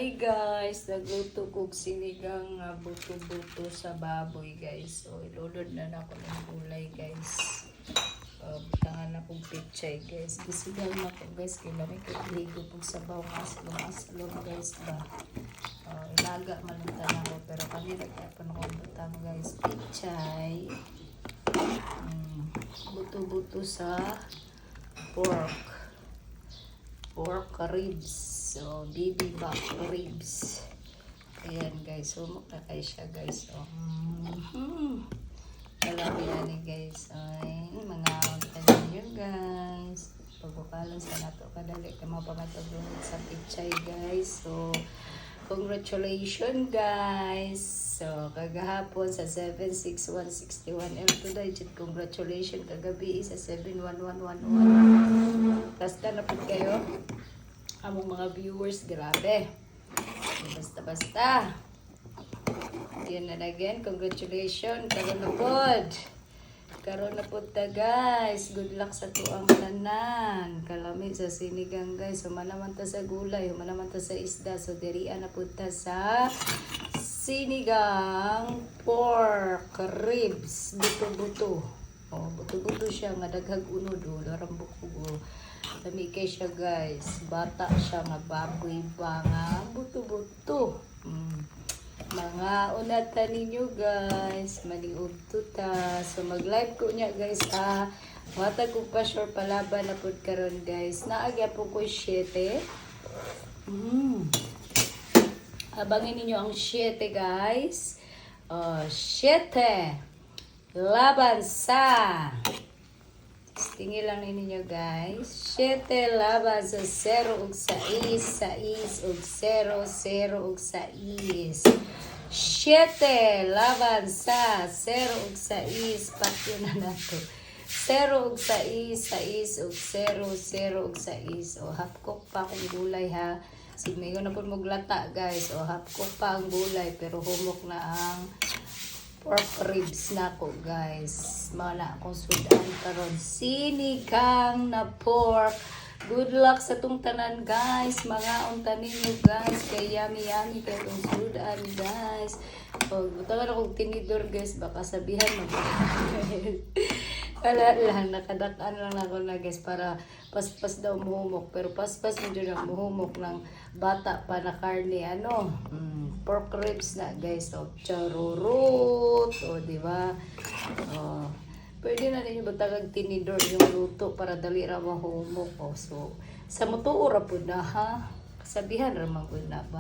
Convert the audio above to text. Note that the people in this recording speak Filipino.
Hi guys, nagluto kog sinigang buto-buto sa baboy guys. So ilulod na ako ng gulay guys. Butangan na kong pichay guys. Gisigang na ko guys, kaya may kagligo kong sabaw nga salong guys ba. Ilaga malutan ako pero kanina kaya pa na kong butang guys. Pichay. Buto-buto sa pork ribs. So, baby back ribs. Ayan guys. Sumok na kayo siya guys. Kalabi yan guys. Ay, mga tanin nyo guys. Pagbukalan sa nato kadali ka mapamatagulog sa pichay guys. So, congratulations guys. So, kagahapon sa 76161 today, congratulations kagabi sa 71111. Basta na po kayo among mga viewers, grabe. Basta. Yan na again, congratulations. Karon na po ta guys. Good luck sa tuang tanan. Kalami sa sinigang guys. Humanaman ta sa gulay, humanaman ta sa isda. So dirian na po ta sa sinigang pork ribs. Buto-buto. Buto-buto siya nga daghag unod. Larang buko. Dami kay siya guys. Bata siya nga baboy ba nga buto-buto. Mga unatan ninyo guys. Maliog tuta. So mag-live ko niya guys Watag ko pa sure palaban na po karon guys. Naagya po ko 7. Abangin ninyo ang 7 guys. 7. Laban sa tingin lang ninyo guys. 7 laban sa 0 ug 6, 6 ug 0, 0 ug 6. 7 laban sa 0 ug 6, patyo na nato. 0 ug 6, 6 ug 0, 0 ug 6. O hapkok pa akong gulay ha. Sigmayo na po maglata guys. O hapkok pa ang gulay pero humok na ang pork ribs na ko guys. Mana akong sudan karon sinigang na pork. Good luck sa tong tanan guys. Mga unta ninyo guys. Kay yummy kay tong sudan guys. Butangan akong tinidor guys. Baka sabihan mo. Wala lang. Nakadakaan lang ako na guys. Para paspas daw muhumok. Pero paspas mo dyan ang muhumok ng bata pa na karne. Pork ribs na guys. Charurut. Diba? Pwede na ninyo batagag tinidor yung luto para dali ra mahumok. So, sa mutuo ra po na ha. Sabihan ra man na ba.